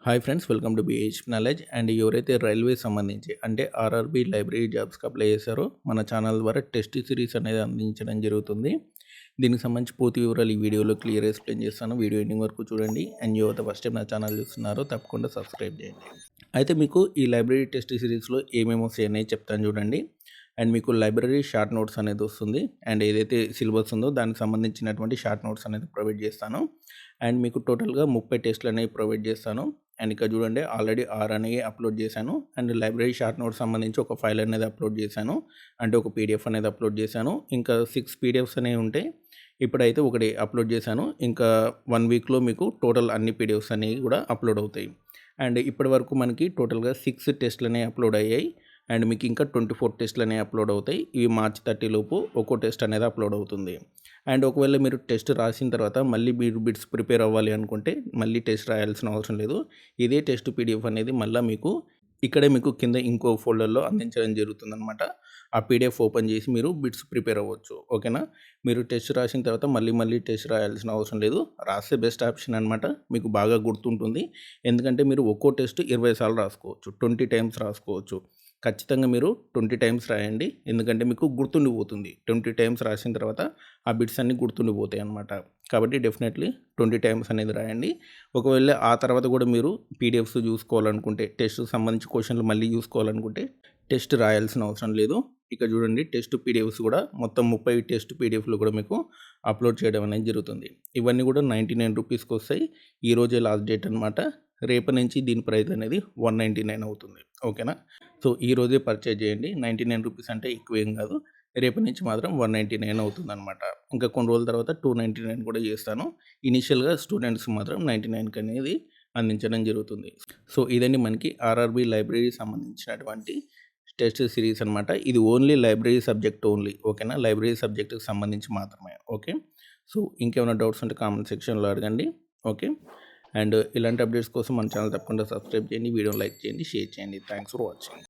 Hi friends, welcome to BH knowledge. And ఎవరైతే railway సంబంధించి అంటే ఆర్ఆర్బీ లైబ్రరీ జాబ్స్కి అప్లై చేశారో మన ఛానల్ ద్వారా టెస్ట్ సిరీస్ అనేది అందించడం జరుగుతుంది. దీనికి సంబంధించి పూర్తి వివరాలు ఈ వీడియోలో క్లియర్ ఎక్స్ప్లెయిన్ చేస్తాను. వీడియో ఎండింగ్ వరకు చూడండి. అండ్ యువత ఫస్ట్ టైం నా ఛానల్ చూస్తున్నారో తప్పకుండా సబ్స్క్రైబ్ చేయండి. అయితే మీకు ఈ లైబ్రరీ టెస్ట్ సిరీస్లో ఏమేమి వస్తాయి అనేది చెప్తాను చూడండి. అండ్ మీకు లైబ్రరీ షార్ట్ నోట్స్ అనేది వస్తుంది. అండ్ ఏదైతే సిలబస్ ఉందో దానికి సంబంధించినటువంటి షార్ట్ నోట్స్ అనేది ప్రొవైడ్ చేస్తాను. అండ్ మీకు టోటల్గా 30 టెస్ట్లు అనేవి ప్రొవైడ్ చేస్తాను. అండ్ ఇక్కడ చూడండి, ఆల్రెడీ 6 అనేవి అప్లోడ్ చేశాను. అండ్ లైబ్రరీ షార్ట్ నోట్స్ సంబంధించి ఒక ఫైల్ అనేది అప్లోడ్ చేశాను. అంటే ఒక పీడిఎఫ్ అనేది అప్లోడ్ చేశాను. ఇంకా 6 పీడిఎఫ్స్ అనేవి ఉంటాయి. ఇప్పుడైతే ఒకటి అప్లోడ్ చేశాను. ఇంకా 1 వీక్లో మీకు టోటల్ అన్ని పీడిఎఫ్స్ అనేవి కూడా అప్లోడ్ అవుతాయి. అండ్ ఇప్పటి వరకు మనకి టోటల్గా 6 టెస్ట్లు అనేవి అప్లోడ్ అయ్యాయి. అండ్ మీకు ఇంకా 24 టెస్ట్లు అనేవి అప్లోడ్ అవుతాయి. ఇవి మార్చి 30 లోపు ఒక్కో టెస్ట్ అనేది అప్లోడ్ అవుతుంది. అండ్ ఒకవేళ మీరు టెస్ట్ రాసిన తర్వాత మళ్ళీ మీరు బిట్స్ ప్రిపేర్ అవ్వాలి అనుకుంటే మళ్ళీ టెస్ట్ రాయాల్సిన అవసరం లేదు. ఇదే టెస్ట్ పీడిఎఫ్ అనేది మళ్ళీ మీకు ఇక్కడే మీకు కింద ఇంకో ఫోల్డర్లో అందించడం జరుగుతుందనమాట. ఆ పీడిఎఫ్ ఓపెన్ చేసి మీరు బిట్స్ ప్రిపేర్ అవ్వచ్చు. ఓకేనా? మీరు టెస్ట్ రాసిన తర్వాత మళ్ళీ టెస్ట్ రాయాల్సిన అవసరం లేదు. రాస్తే బెస్ట్ ఆప్షన్ అనమాట. మీకు బాగా గుర్తుంటుంది. ఎందుకంటే మీరు ఒక్కో టెస్ట్ 20 సార్లు రాసుకోవచ్చు, 20 టైమ్స్ రాసుకోవచ్చు. ఖచ్చితంగా మీరు 20 టైమ్స్ రాయండి. ఎందుకంటే మీకు గుర్తుండిపోతుంది. 20 టైమ్స్ రాసిన తర్వాత ఆ బిట్స్ అన్నీ గుర్తుండిపోతాయి అన్నమాట. కాబట్టి డెఫినెట్లీ 20 టైమ్స్ అనేది రాయండి. ఒకవేళ ఆ తర్వాత కూడా మీరు పీడిఎఫ్స్ చూసుకోవాలనుకుంటే, టెస్ట్కి సంబంధించి క్వశ్చన్లు మళ్ళీ చూసుకోవాలనుకుంటే టెస్ట్ రాయాల్సిన అవసరం లేదు. ఇక చూడండి, టెస్ట్ పీడిఎఫ్స్ కూడా మొత్తం 30 టెస్ట్ పీడిఎఫ్లు కూడా మీకు అప్లోడ్ చేయడం అనేది జరుగుతుంది. ఇవన్నీ కూడా 99 రూపీస్కి వస్తాయి. ఈరోజే లాస్ట్ డేట్ అనమాట. రేపటి నుంచి దీని ప్రైస్ అనేది 199 అవుతుంది. ఓకేనా? సో ఈరోజే పర్చేజ్ చేయండి. 99 రూపీస్ అంటే ఎక్కువేం కాదు. రేపటి నుంచి మాత్రం 199 అవుతుందన్నమాట. ఇంకా కొన్ని రోజుల తర్వాత 299 కూడా చేస్తాను. ఇనీషియల్గా స్టూడెంట్స్ మాత్రం 99కి అనేది అందించడం జరుగుతుంది. సో ఇదండి మనకి ఆర్ఆర్బీ లైబ్రరీ సంబంధించినటువంటి టెస్ట్ సిరీస్ అనమాట. ఇది ఓన్లీ లైబ్రరీ సబ్జెక్ట్ ఓన్లీ. ఓకేనా? లైబ్రరీ సబ్జెక్ట్కి సంబంధించి మాత్రమే. ఓకే. సో ఇంకేమైనా డౌట్స్ ఉంటే కామెంట్ సెక్షన్లో అడగండి. ఓకే. అండ్ ఇలాంటి అప్డేట్స్ కోసం మన ఛానల్ తప్పకుండా సబ్స్క్రైబ్ చేయండి, వీడియో లైక్ చేయండి, షేర్ చేయండి. Thanks for watching.